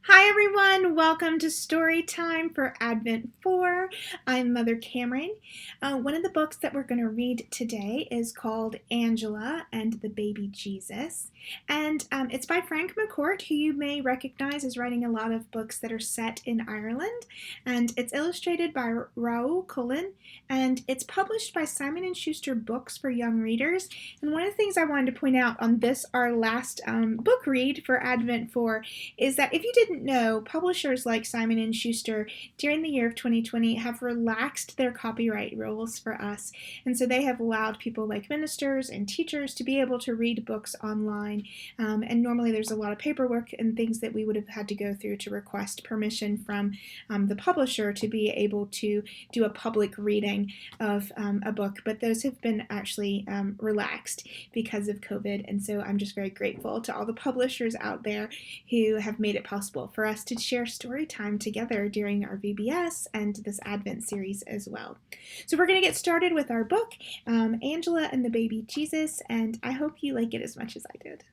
Hi everyone, welcome to Storytime for Advent 4. I'm Mother Cameron. One of the books that we're going to read today is called Angela and the Baby Jesus. And it's by Frank McCourt, who you may recognize as writing a lot of books that are set in Ireland. And it's illustrated by Raul, and it's published by Simon & Schuster Books for Young Readers. And one of the things I wanted to point out on this, our last book read for Advent 4, is that if you didn't know, publishers like Simon & Schuster during the year of 2020 have relaxed their copyright rules for us. And so they have allowed people like ministers and teachers to be able to read books online. And normally there's a lot of paperwork and things that we would have had to go through to request permission from the publisher to be able to do a public reading of a book. But those have been actually relaxed because of COVID. And so I'm just very grateful to all the publishers out there who have made it possible for us to share story time together during our VBS and this Advent series as well. So we're going to get started with our book, Angela and the Baby Jesus, and I hope you like it as much as I did.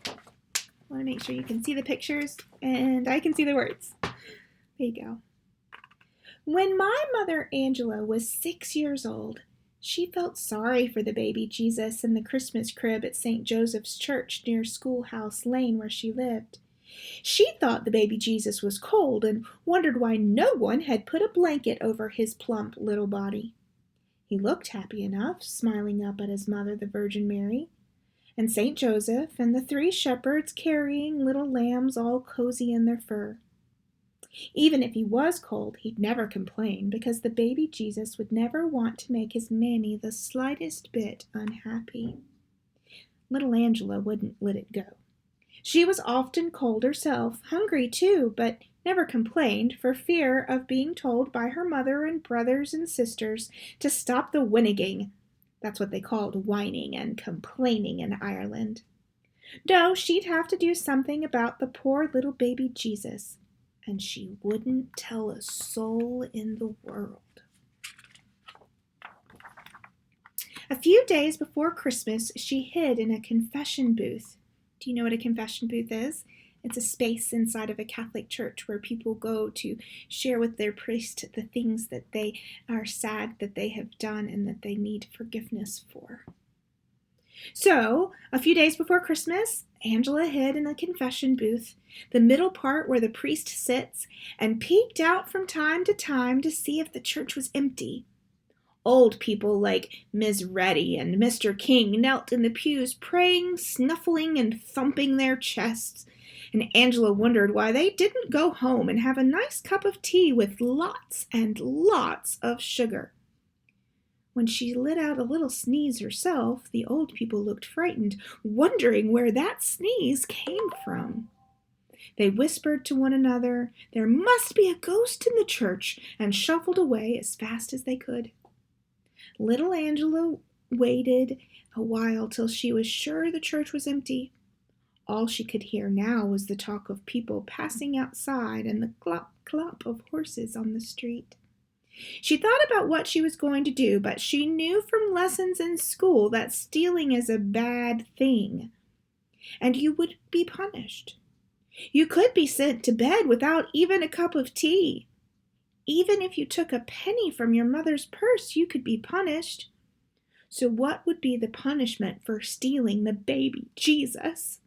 I want to make sure you can see the pictures and I can see the words. There you go. When my mother Angela was 6 years old, she felt sorry for the baby Jesus in the Christmas crib at St. Joseph's Church near Schoolhouse Lane where she lived. She thought the baby Jesus was cold and wondered why no one had put a blanket over his plump little body. He looked happy enough, smiling up at his mother, the Virgin Mary, and St. Joseph and the 3 shepherds carrying little lambs all cozy in their fur. Even if he was cold, he'd never complain because the baby Jesus would never want to make his mammy the slightest bit unhappy. Little Angela wouldn't let it go. She was often cold herself, hungry too, but never complained for fear of being told by her mother and brothers and sisters to stop the whinnying. That's what they called whining and complaining in Ireland. No, she'd have to do something about the poor little baby Jesus. And she wouldn't tell a soul in the world. A few days before Christmas, she hid in a confession booth. Do you know what a confession booth is? It's a space inside of a Catholic church where people go to share with their priest the things that they are sad that they have done and that they need forgiveness for. So, a few days before Christmas, Angela hid in a confession booth, the middle part where the priest sits, and peeked out from time to time to see if the church was empty. Old people like Ms. Reddy and Mr. King knelt in the pews, praying, snuffling, and thumping their chests, and Angela wondered why they didn't go home and have a nice cup of tea with lots and lots of sugar. When she let out a little sneeze herself, the old people looked frightened, wondering where that sneeze came from. They whispered to one another, "There must be a ghost in the church," and shuffled away as fast as they could. Little Angela waited a while till she was sure the church was empty. All she could hear now was the talk of people passing outside and the clop, clop of horses on the street. She thought about what she was going to do, but she knew from lessons in school that stealing is a bad thing, and you would be punished. You could be sent to bed without even a cup of tea. Even if you took a penny from your mother's purse, you could be punished. So what would be the punishment for stealing the baby Jesus?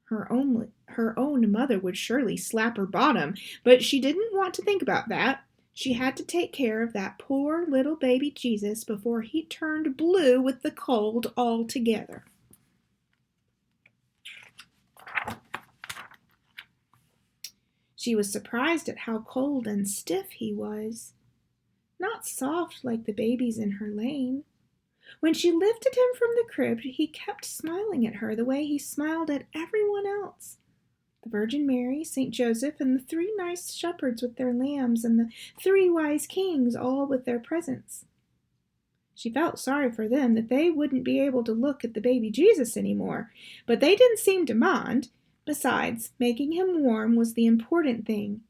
Her own mother would surely slap her bottom, but she didn't want to think about that. She had to take care of that poor little baby Jesus before he turned blue with the cold altogether. She was surprised at how cold and stiff he was. Not soft like the babies in her lane. When she lifted him from the crib, he kept smiling at her the way he smiled at everyone else. The Virgin Mary, St. Joseph, and the 3 nice shepherds with their lambs, and the 3 wise kings, all with their presents. She felt sorry for them that they wouldn't be able to look at the baby Jesus anymore, but they didn't seem to mind. Besides, making him warm was the important thing,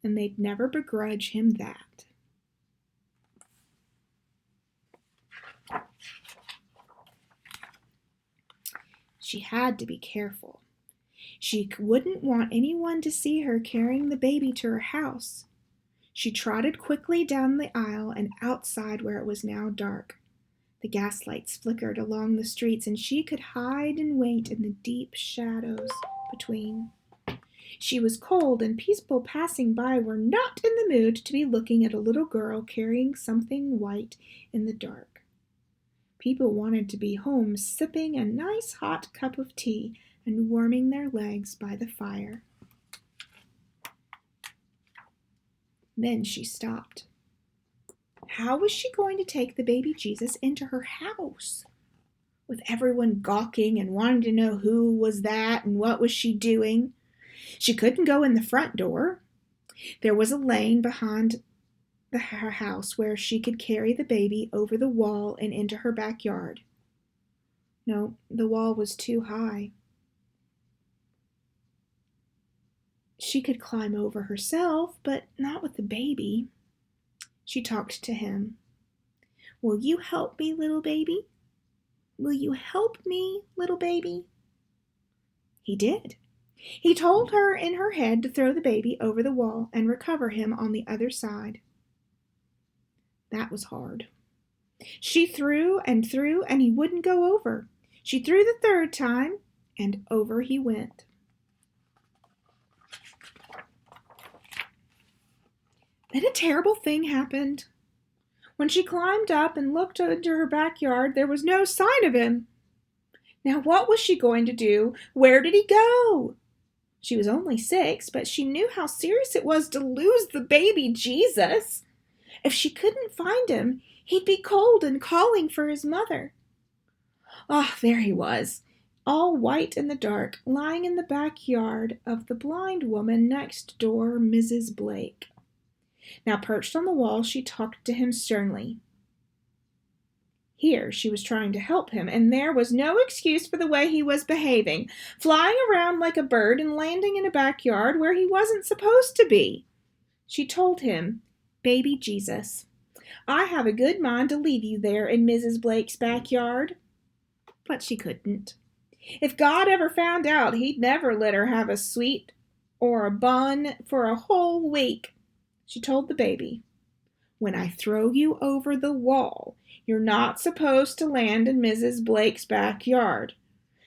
and they'd never begrudge him that. She had to be careful. She wouldn't want anyone to see her carrying the baby to her house. She trotted quickly down the aisle and outside where it was now dark. The gaslights flickered along the streets, and she could hide and wait in the deep shadows between. She was cold, and people passing by were not in the mood to be looking at a little girl carrying something white in the dark. People wanted to be home sipping a nice hot cup of tea and warming their legs by the fire. Then she stopped. How was she going to take the baby Jesus into her house? With everyone gawking and wanting to know who was that and what was she doing? She couldn't go in the front door. There was a lane behind her house where she could carry the baby over the wall and into her backyard. No, the wall was too high. She could climb over herself, but not with the baby. She talked to him. Will you help me, little baby? Will you help me, little baby? He did. He told her in her head to throw the baby over the wall and recover him on the other side. That was hard. She threw, and he wouldn't go over. She threw the third time, and over he went. Then a terrible thing happened. When she climbed up and looked into her backyard, there was no sign of him. Now what was she going to do? Where did he go? She was only 6, but she knew how serious it was to lose the baby Jesus. If she couldn't find him, he'd be cold and calling for his mother. Ah, there he was, all white in the dark, lying in the backyard of the blind woman next door, Mrs. Blake. Now perched on the wall, she talked to him sternly. Here she was trying to help him, and there was no excuse for the way he was behaving, flying around like a bird and landing in a backyard where he wasn't supposed to be. She told him, Baby Jesus, I have a good mind to leave you there in Mrs. Blake's backyard. But she couldn't. If God ever found out, he'd never let her have a sweet or a bun for a whole week. She told the baby, when I throw you over the wall, you're not supposed to land in Mrs. Blake's backyard.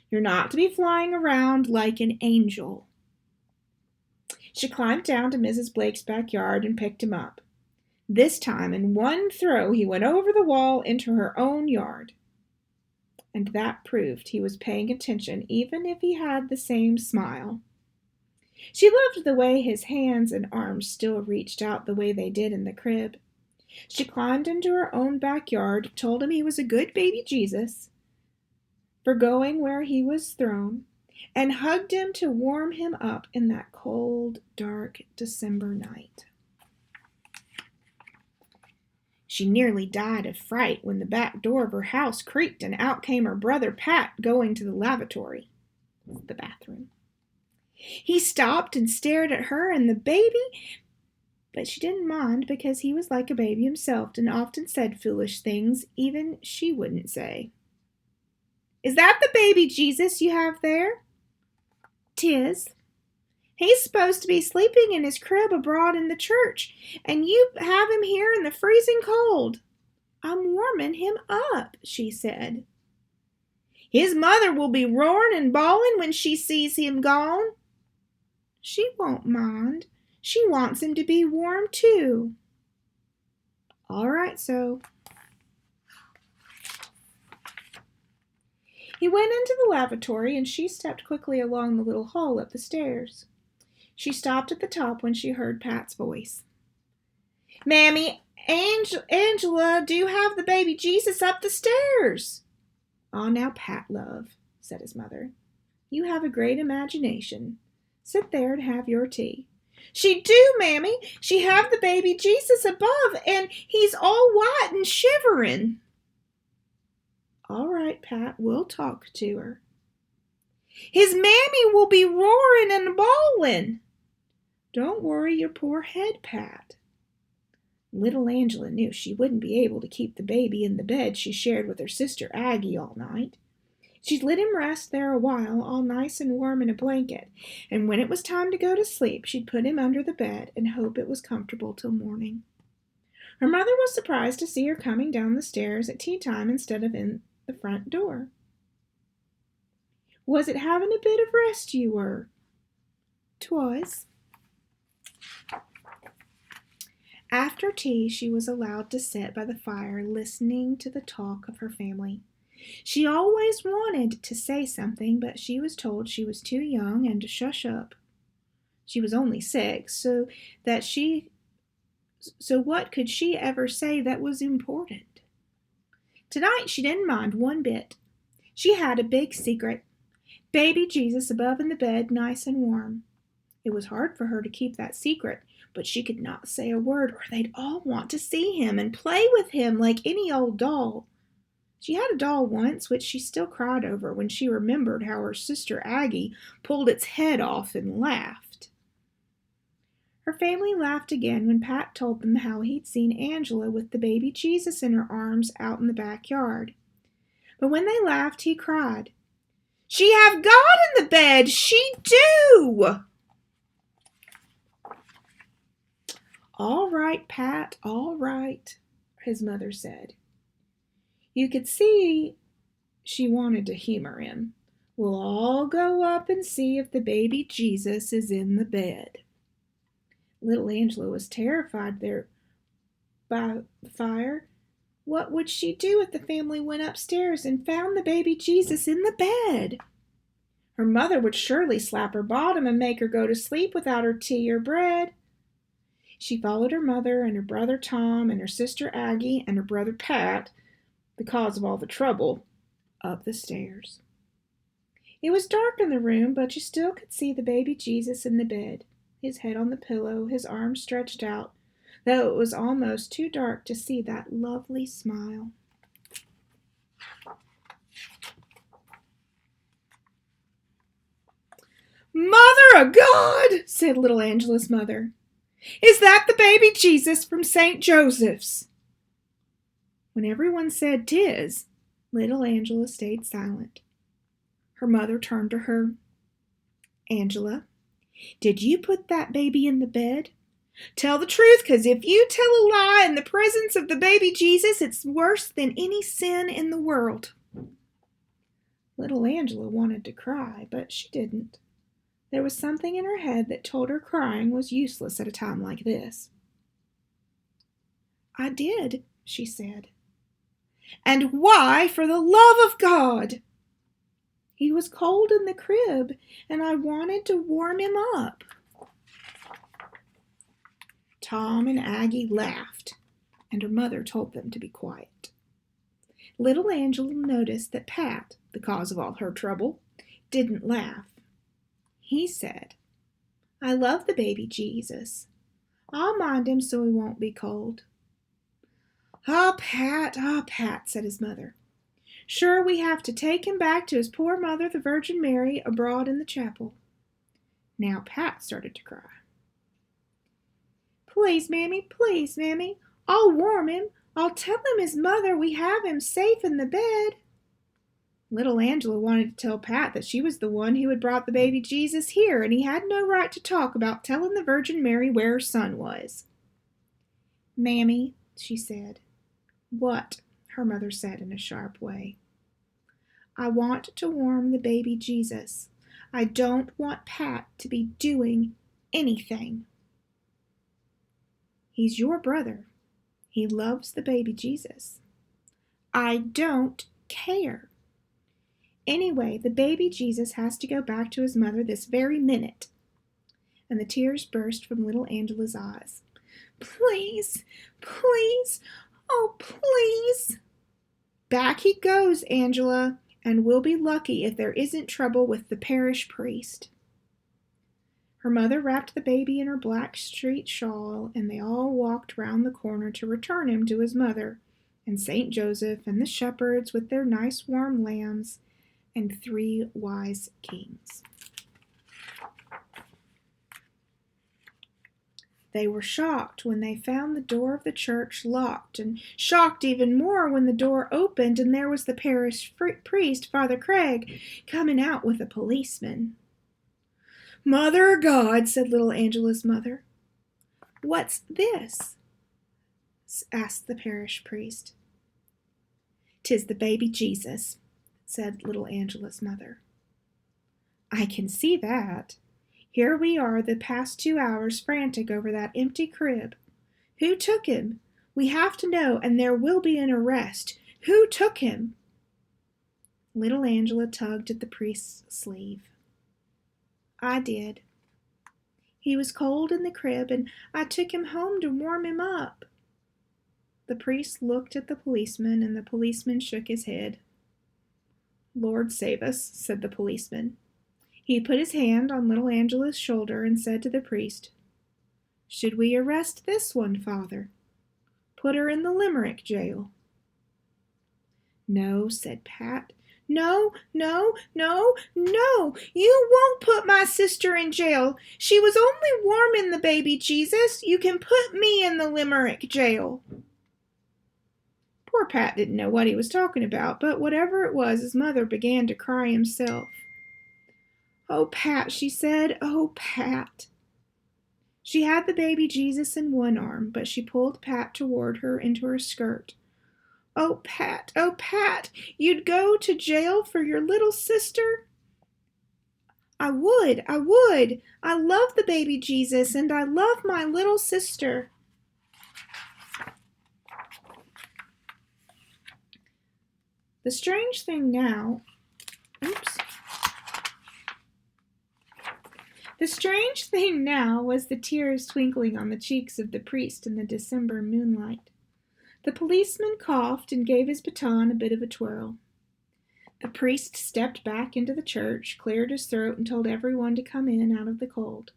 You're not to be flying around like an angel. She climbed down to Mrs. Blake's backyard and picked him up. This time, in one throw, he went over the wall into her own yard. And that proved he was paying attention, even if he had the same smile. She loved the way his hands and arms still reached out the way they did in the crib. She climbed into her own backyard, told him he was a good baby Jesus for going where he was thrown, and hugged him to warm him up in that cold, dark December night. She nearly died of fright when the back door of her house creaked and out came her brother Pat going to the lavatory, the bathroom. He stopped and stared at her and the baby, but she didn't mind because he was like a baby himself and often said foolish things even she wouldn't say. Is that the baby Jesus you have there? 'Tis. He's supposed to be sleeping in his crib abroad in the church, and you have him here in the freezing cold. I'm warming him up, she said. His mother will be roaring and bawling when she sees him gone. She won't mind. She wants him to be warm too. All right, so. He went into the lavatory, and she stepped quickly along the little hall up the stairs. She stopped at the top when she heard Pat's voice. Mammy, Angela, do have the baby Jesus up the stairs. Ah, now, Pat, love, said his mother. You have a great imagination. Sit there and have your tea. She do, Mammy. She have the baby Jesus above, and he's all white and shivering. All right, Pat, we'll talk to her. His mammy will be roaring and bawling. Don't worry your poor head, Pat. Little Angela knew she wouldn't be able to keep the baby in the bed she shared with her sister Aggie all night. She'd let him rest there a while, all nice and warm in a blanket, and when it was time to go to sleep, she'd put him under the bed and hope it was comfortable till morning. Her mother was surprised to see her coming down the stairs at tea time instead of in the front door. "Was it having a bit of rest you were?" "'Twas." After tea, she was allowed to sit by the fire listening to the talk of her family. She always wanted to say something, but she was told she was too young and to shush up. She was only 6, so what could she ever say that was important? Tonight she didn't mind one bit. She had a big secret. Baby Jesus above in the bed, nice and warm. It was hard for her to keep that secret, but she could not say a word or they'd all want to see him and play with him like any old doll. She had a doll once, which she still cried over when she remembered how her sister Aggie pulled its head off and laughed. Her family laughed again when Pat told them how he'd seen Angela with the baby Jesus in her arms out in the backyard. But when they laughed, he cried, "She have God in the bed, she do!" "All right, Pat, all right," his mother said. You could see she wanted to humor him. "We'll all go up and see if the baby Jesus is in the bed." Little Angela was terrified there by the fire. What would she do if the family went upstairs and found the baby Jesus in the bed? Her mother would surely slap her bottom and make her go to sleep without her tea or bread. She followed her mother and her brother Tom and her sister Aggie and her brother Pat, the cause of all the trouble, up the stairs. It was dark in the room, but you still could see the baby Jesus in the bed, his head on the pillow, his arms stretched out, though it was almost too dark to see that lovely smile. "Mother of God," said little Angela's mother, "is that the baby Jesus from St. Joseph's?" When everyone said "'tis," little Angela stayed silent. Her mother turned to her. "Angela, did you put that baby in the bed? Tell the truth, 'cause if you tell a lie in the presence of the baby Jesus, it's worse than any sin in the world." Little Angela wanted to cry, but she didn't. There was something in her head that told her crying was useless at a time like this. "I did," she said. "And why, for the love of God?" "He was cold in the crib, and I wanted to warm him up." Tom and Aggie laughed, and her mother told them to be quiet. Little Angela noticed that Pat, the cause of all her trouble, didn't laugh. He said, "I love the baby Jesus. I'll mind him so he won't be cold." Ah, Pat," said his mother. "Sure we have to take him back to his poor mother, the Virgin Mary, abroad in the chapel." Now Pat started to cry. Please, Mammy, I'll warm him. I'll tell him his mother we have him safe in the bed." Little Angela wanted to tell Pat that she was the one who had brought the baby Jesus here, and he had no right to talk about telling the Virgin Mary where her son was. "Mammy," she said. "What?" her mother said in a sharp way. "I want to warm the baby Jesus. I don't want Pat to be doing anything." "He's your brother. He loves the baby Jesus." "I don't care. Anyway, the baby Jesus has to go back to his mother this very minute." And the tears burst from little Angela's eyes. "Please, oh please." "Back he goes, Angela, and we'll be lucky if there isn't trouble with the parish priest." Her mother wrapped the baby in her black street shawl, and they all walked round the corner to return him to his mother, and St. Joseph, and the shepherds with their nice warm lambs, and 3 wise kings. They were shocked when they found the door of the church locked, and shocked even more when the door opened and there was the parish priest, Father Craig, coming out with a policeman. "Mother of God," said little Angela's mother. "What's this?" asked the parish priest. "'Tis the baby Jesus," said little Angela's mother. "I can see that. Here we are the past 2 hours frantic over that empty crib. Who took him? We have to know, and there will be an arrest. Who took him?" Little Angela tugged at the priest's sleeve. "I did. He was cold in the crib, and I took him home to warm him up." The priest looked at the policeman, and the policeman shook his head. "Lord save us," said the policeman. He put his hand on little Angela's shoulder and said to the priest, "Should we arrest this one, Father? Put her in the Limerick jail?" "No," said Pat. "No, no, no, no! You won't put my sister in jail. She was only warming the baby Jesus. You can put me in the Limerick jail." Poor Pat didn't know what he was talking about, but whatever it was, his mother began to cry himself. "Oh, Pat," she said, "oh, Pat." She had the baby Jesus in one arm, but she pulled Pat toward her into her skirt. "Oh, Pat, you'd go to jail for your little sister?" I would. I love the baby Jesus, and I love my little sister." The strange thing now was the tears twinkling on the cheeks of the priest in the December moonlight. The policeman coughed and gave his baton a bit of a twirl. The priest stepped back into the church, cleared his throat, and told everyone to come in out of the cold.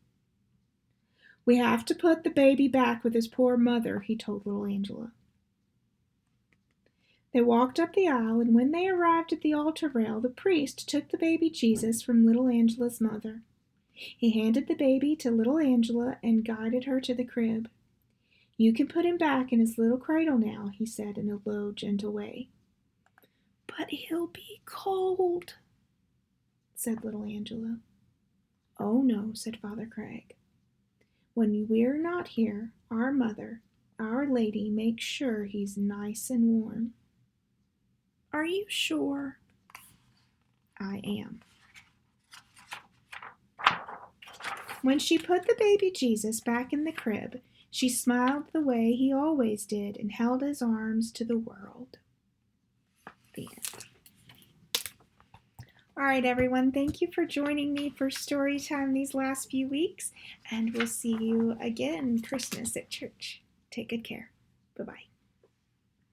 "We have to put the baby back with his poor mother," he told little Angela. They walked up the aisle, and when they arrived at the altar rail, the priest took the baby Jesus from little Angela's mother. He handed the baby to little Angela and guided her to the crib. "You can put him back in his little cradle now," he said in a low, gentle way. "But he'll be cold," said little Angela. "Oh, no," said Father Craig. "When we're not here, our mother, Our Lady, makes sure he's nice and warm." "Are you sure?" "I am." When she put the baby Jesus back in the crib, she smiled the way he always did and held his arms to the world. The end. All right, everyone, thank you for joining me for story time these last few weeks, and we'll see you again Christmas at church. Take good care. Bye-bye.